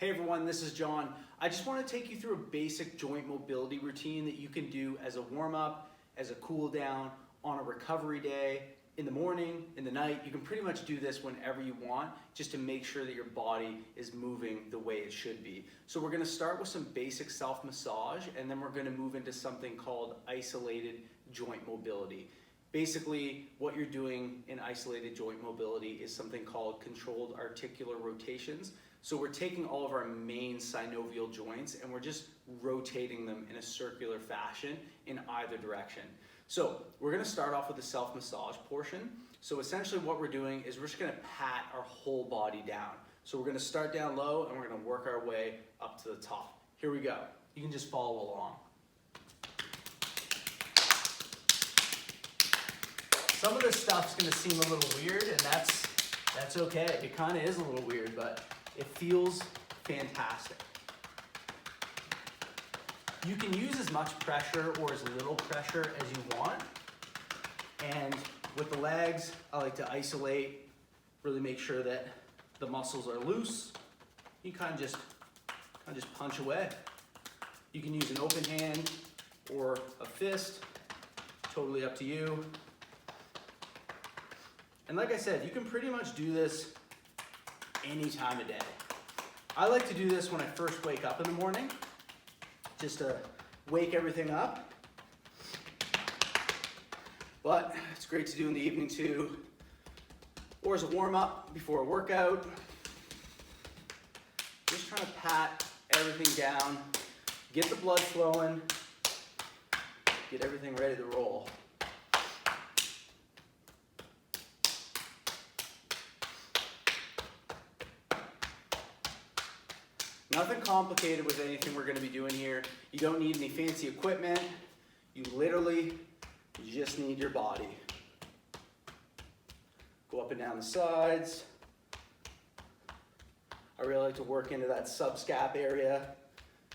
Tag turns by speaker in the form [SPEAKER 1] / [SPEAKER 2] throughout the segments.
[SPEAKER 1] Hey everyone, this is John. I just want to take you through a basic joint mobility routine that you can do as a warm-up, as a cool down, on a recovery day, in the morning, in the night. You can pretty much do this whenever you want, just to make sure that your body is moving the way it should be. So we're going to start with some basic self-massage, and then we're going to move into something called isolated joint mobility. Basically, what you're doing in isolated joint mobility is something called controlled articular rotations. So we're taking all of our main synovial joints and we're just rotating them in a circular fashion in either direction. So we're gonna start off with the self-massage portion. So essentially what we're doing is we're just gonna pat our whole body down. So we're gonna start down low and we're gonna work our way up to the top. Here we go. You can just follow along. Some of this stuff's gonna seem a little weird, and that's okay. It kind of is a little weird, but it feels fantastic. You can use as much pressure or as little pressure as you want. And with the legs, I like to isolate, really make sure that the muscles are loose. You kind of just punch away. You can use an open hand or a fist, totally up to you. And like I said, you can pretty much do this any time of day. I like to do this when I first wake up in the morning, just to wake everything up. But it's great to do in the evening too, or as a warm-up before a workout. Just trying to pat everything down, get the blood flowing, get everything ready to roll. Nothing complicated with anything we're going to be doing here. You don't need any fancy equipment. You literally just need your body. Go up and down the sides. I really like to work into that subscap area.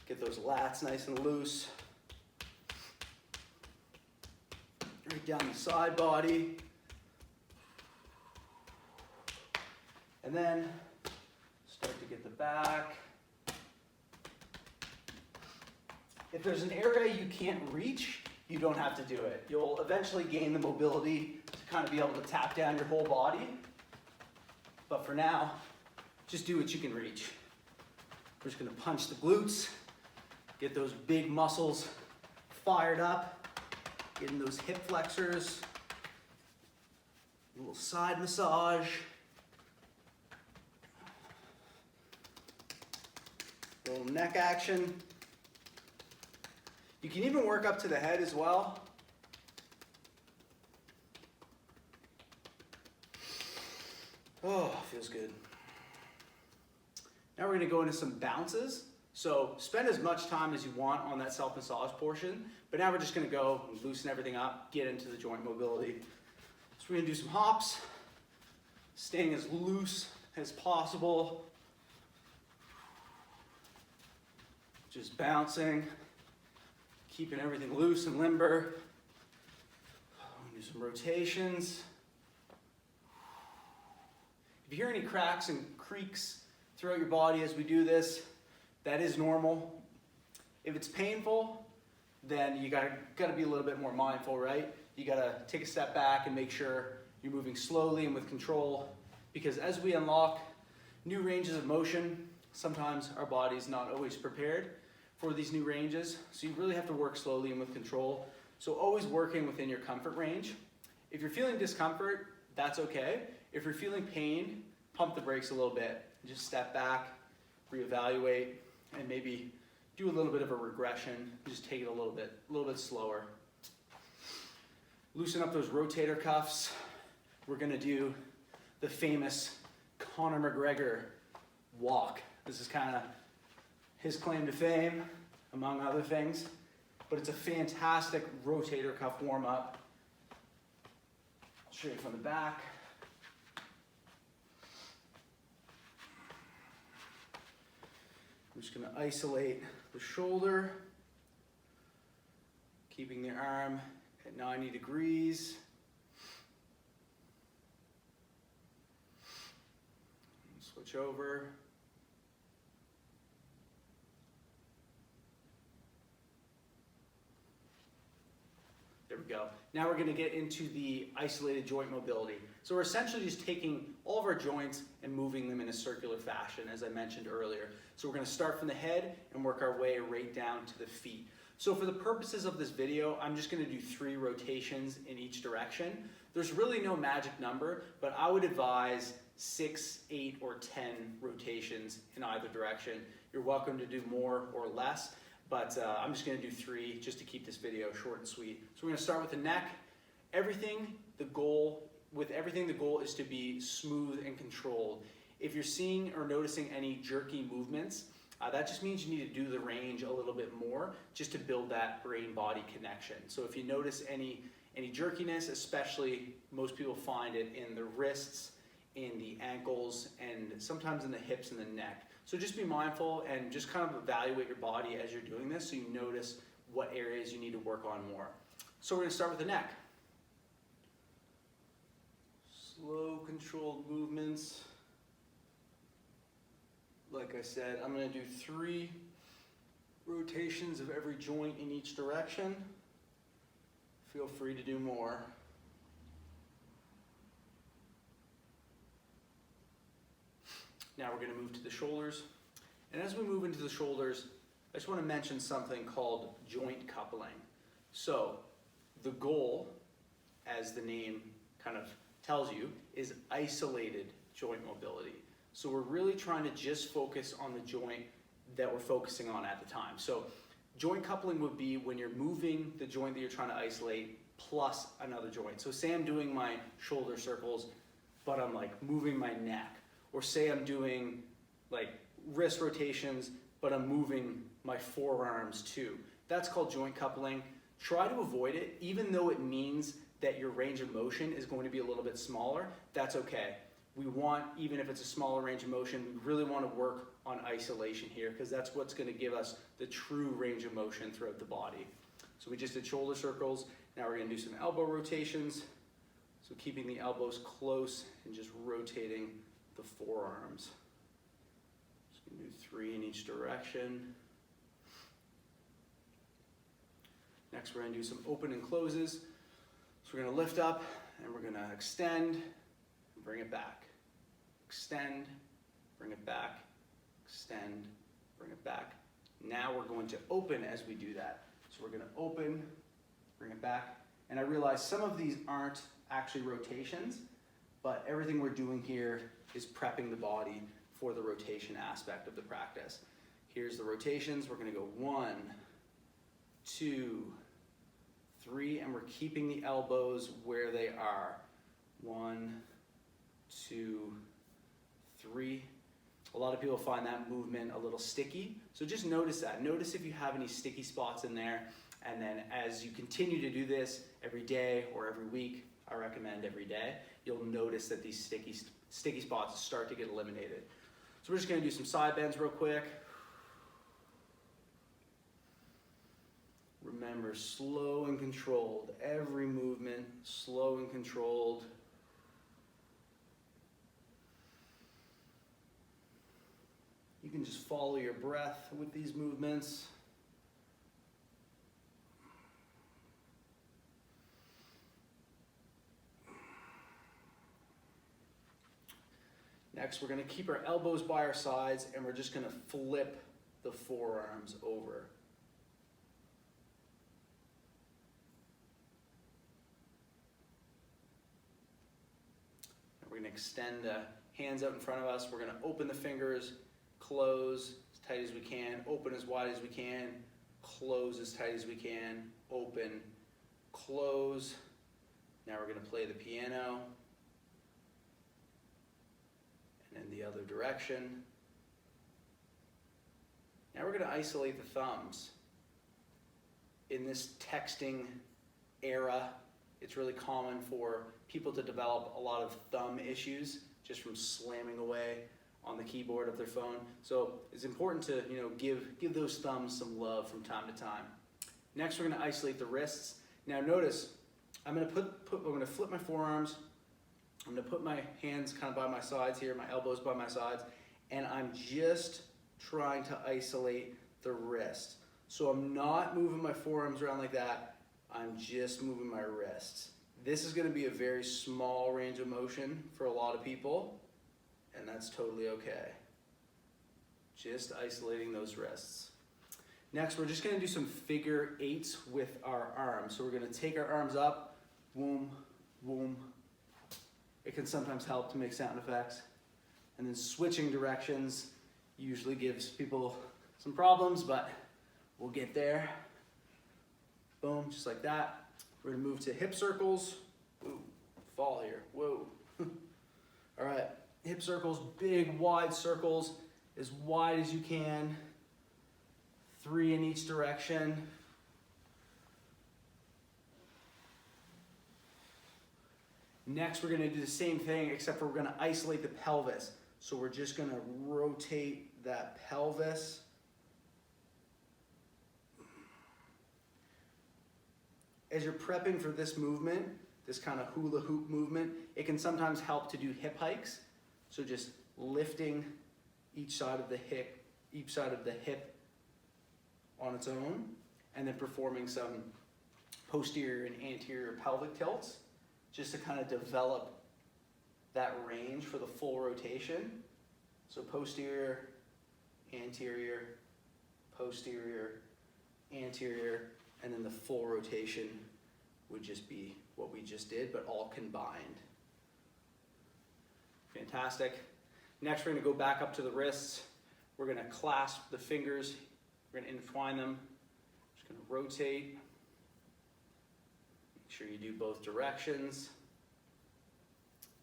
[SPEAKER 1] Get those lats nice and loose. Right down the side body. And then start to get the back. If there's an area you can't reach, you don't have to do it. You'll eventually gain the mobility to kind of be able to tap down your whole body. But for now, just do what you can reach. We're just gonna punch the glutes, get those big muscles fired up, getting those hip flexors, a little side massage. A little neck action. You can even work up to the head as well. Oh, feels good. Now we're gonna go into some bounces. So spend as much time as you want on that self-massage portion, but now we're just gonna go and loosen everything up, get into the joint mobility. So we're gonna do some hops, staying as loose as possible. Just bouncing. Keeping everything loose and limber. Do some rotations. If you hear any cracks and creaks throughout your body as we do this, that is normal. If it's painful, then you gotta be a little bit more mindful, right? You gotta take a step back and make sure you're moving slowly and with control, because as we unlock new ranges of motion, sometimes our body's not always prepared for these new ranges, so you really have to work slowly and with control. So always working within your comfort range. If you're feeling discomfort, that's okay. If you're feeling pain, pump the brakes a little bit. Just step back, reevaluate, and maybe do a little bit of a regression. Just take it a little bit slower. Loosen up those rotator cuffs. We're gonna do the famous Conor McGregor walk. This is kind of his claim to fame, among other things, but it's a fantastic rotator cuff warm-up. Straight from the back. I'm just gonna isolate the shoulder, keeping the arm at 90 degrees. Switch over. we go. Now we're gonna get into the isolated joint mobility. So we're essentially just taking all of our joints and moving them in a circular fashion, as I mentioned earlier. So we're gonna start from the head and work our way right down to the feet. So for the purposes of this video, I'm just gonna do 3 rotations in each direction. There's really no magic number, but I would advise 6, 8, or 10 rotations in either direction. You're welcome to do more or less, but I'm just gonna do 3 just to keep this video short and sweet. So we're gonna start with the neck. The goal is to be smooth and controlled. If you're seeing or noticing any jerky movements, that just means you need to do the range a little bit more just to build that brain-body connection. So if you notice any jerkiness, especially most people find it in the wrists, in the ankles, and sometimes in the hips and the neck. So just be mindful and just kind of evaluate your body as you're doing this so you notice what areas you need to work on more. So we're gonna start with the neck. Slow, controlled movements. Like I said, I'm gonna do 3 rotations of every joint in each direction. Feel free to do more. Now we're gonna move to the shoulders. And as we move into the shoulders, I just wanna mention something called joint coupling. So the goal, as the name kind of tells you, is isolated joint mobility. So we're really trying to just focus on the joint that we're focusing on at the time. So joint coupling would be when you're moving the joint that you're trying to isolate plus another joint. So say I'm doing my shoulder circles, but I'm like moving my neck. Or say I'm doing like wrist rotations, but I'm moving my forearms too. That's called joint coupling. Try to avoid it, even though it means that your range of motion is going to be a little bit smaller. That's okay. We want, even if it's a smaller range of motion, we really want to work on isolation here because that's what's going to give us the true range of motion throughout the body. So we just did shoulder circles. Now we're going to do some elbow rotations. So keeping the elbows close and just rotating the forearms. Just gonna do 3 in each direction. Next, we're gonna do some open and closes. So we're gonna lift up and we're gonna extend and bring it back. Extend, bring it back, extend, bring it back. Now we're going to open as we do that. So we're gonna open, bring it back. And I realize some of these aren't actually rotations, but everything we're doing here is prepping the body for the rotation aspect of the practice. Here's the rotations. We're gonna go 1, 2, 3, and we're keeping the elbows where they are. 1, 2, 3. A lot of people find that movement a little sticky, so just notice that. Notice if you have any sticky spots in there, and then as you continue to do this every day or every week, I recommend every day, you'll notice that these sticky spots start to get eliminated. So we're just gonna do some side bends real quick. Remember, slow and controlled. Every movement, slow and controlled. You can just follow your breath with these movements. Next, we're gonna keep our elbows by our sides and we're just gonna flip the forearms over. And we're gonna extend the hands out in front of us. We're gonna open the fingers, close as tight as we can, open as wide as we can, close as tight as we can, open, close. Now we're gonna play the piano. And the other direction. Now we're going to isolate the thumbs. In this texting era, it's really common for people to develop a lot of thumb issues just from slamming away on the keyboard of their phone. So it's important to give those thumbs some love from time to time. Next, we're going to isolate the wrists. Now notice, I'm going to flip my forearms. I'm gonna put my hands kind of by my sides here, my elbows by my sides, and I'm just trying to isolate the wrist. So I'm not moving my forearms around like that. I'm just moving my wrists. This is gonna be a very small range of motion for a lot of people, and that's totally okay. Just isolating those wrists. Next, we're just gonna do some figure eights with our arms. So we're gonna take our arms up, boom, boom. It can sometimes help to make sound effects. And then switching directions usually gives people some problems, but we'll get there. Boom, just like that. We're gonna move to hip circles. Ooh, fall here, whoa. All right, hip circles, big wide circles, as wide as you can. 3 in each direction. Next, we're gonna do the same thing, except for we're gonna isolate the pelvis. So we're just gonna rotate that pelvis. As you're prepping for this movement, this kind of hula hoop movement, it can sometimes help to do hip hikes. So just lifting each side of the hip on its own, and then performing some posterior and anterior pelvic tilts, just to kind of develop that range for the full rotation. So posterior, anterior, posterior, anterior, and then the full rotation would just be what we just did, but all combined. Fantastic. Next, we're gonna go back up to the wrists. We're gonna clasp the fingers. We're gonna entwine them. Just gonna rotate. Make sure you do both directions.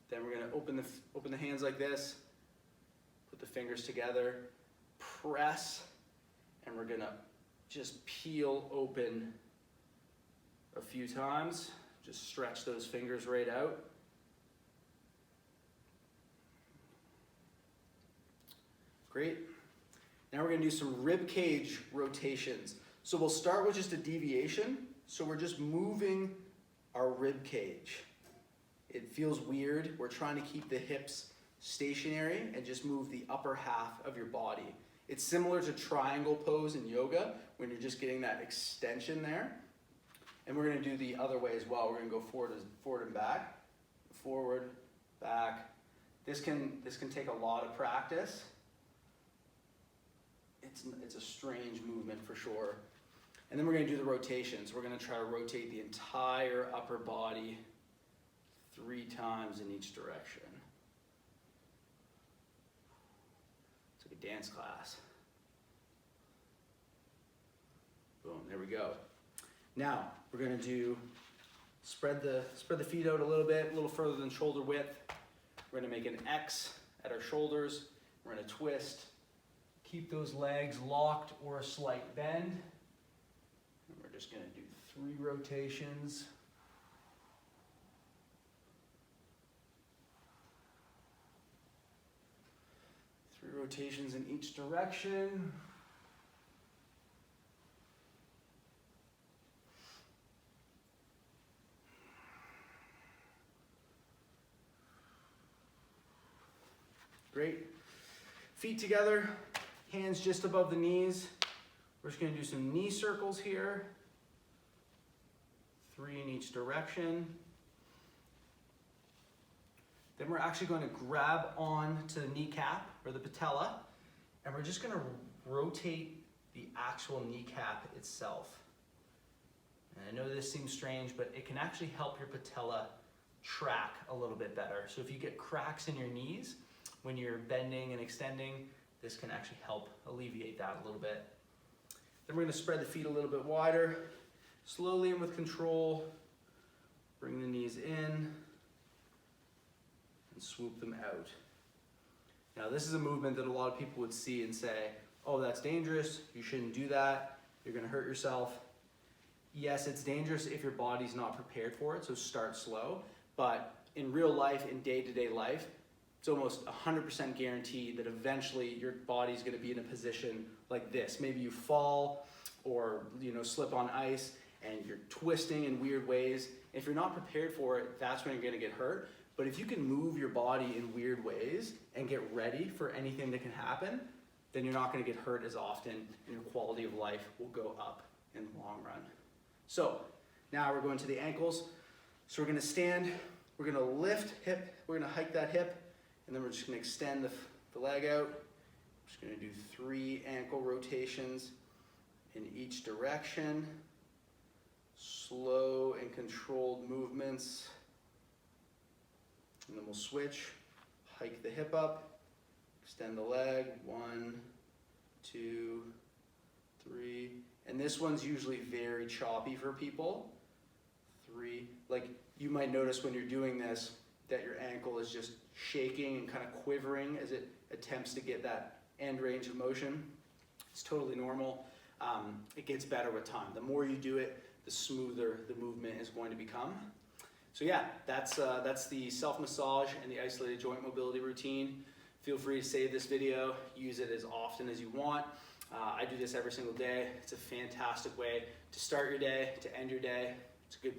[SPEAKER 1] Then we're gonna open the hands like this. Put the fingers together. Press, and we're gonna just peel open a few times. Just stretch those fingers right out. Great. Now we're gonna do some rib cage rotations. So we'll start with just a deviation. So we're just moving our rib cage. It feels weird. We're trying to keep the hips stationary and just move the upper half of your body. It's similar to triangle pose in yoga when you're just getting that extension there. And we're gonna do the other way as well. We're gonna go forward and back, forward, back. This can take a lot of practice. It's a strange movement for sure. And then we're gonna do the rotations. We're gonna try to rotate the entire upper body 3 times in each direction. It's like a dance class. Boom, there we go. Now, we're gonna do, spread the feet out a little further than shoulder width. We're gonna make an X at our shoulders. We're gonna twist. Keep those legs locked or a slight bend. And we're just gonna do 3 rotations. Three rotations in each direction. Great. Feet together, hands just above the knees. We're just gonna do some knee circles here. 3 in each direction. Then we're actually going to grab on to the kneecap or the patella, and we're just gonna rotate the actual kneecap itself. And I know this seems strange, but it can actually help your patella track a little bit better. So if you get cracks in your knees when you're bending and extending, this can actually help alleviate that a little bit. Then we're gonna spread the feet a little bit wider, slowly and with control. Bring the knees in and swoop them out. Now this is a movement that a lot of people would see and say, oh, that's dangerous, you shouldn't do that, you're gonna hurt yourself. Yes, it's dangerous if your body's not prepared for it, so start slow. But in real life, in day-to-day life, it's almost 100% guaranteed that eventually your body's gonna be in a position like this. Maybe you fall or slip on ice and you're twisting in weird ways. If you're not prepared for it, that's when you're gonna get hurt. But if you can move your body in weird ways and get ready for anything that can happen, then you're not gonna get hurt as often and your quality of life will go up in the long run. So Now we're going to the ankles. So we're gonna stand, we're gonna lift hip, we're gonna hike that hip, and then we're just gonna extend the leg out. We're just gonna do 3 ankle rotations in each direction. Slow and controlled movements. And then we'll switch, hike the hip up, extend the leg, 1, 2, 3. And this one's usually very choppy for people. 3, like you might notice when you're doing this that your ankle is just shaking and kind of quivering as it attempts to get that end range of motion. It's totally normal. It gets better with time. The more you do it, the smoother the movement is going to become. So yeah, that's the self-massage and the isolated joint mobility routine. Feel free to save this video, use it as often as you want. I do this every single day. It's a fantastic way to start your day, to end your day. It's a good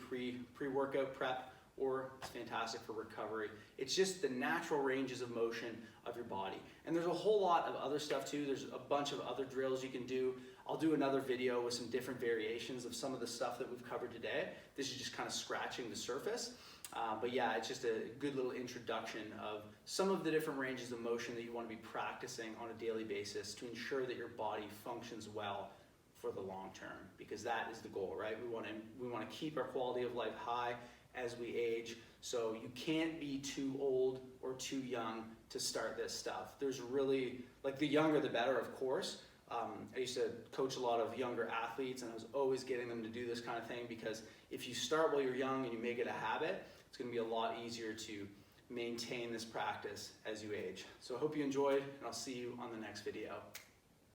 [SPEAKER 1] pre-workout prep, or it's fantastic for recovery. It's just the natural ranges of motion of your body. And there's a whole lot of other stuff too. There's a bunch of other drills you can do. I'll do another video with some different variations of some of the stuff that we've covered today. This is just kind of scratching the surface. But yeah, it's just a good little introduction of some of the different ranges of motion that you want to be practicing on a daily basis to ensure that your body functions well for the long term, because that is the goal, right? We want to keep our quality of life high as we age. So you can't be too old or too young to start this stuff. There's really, like, the younger the better, of course. I used to coach a lot of younger athletes, and I was always getting them to do this kind of thing, because if you start while you're young and you make it a habit, it's going to be a lot easier to maintain this practice as you age. So I hope you enjoyed, and I'll see you on the next video.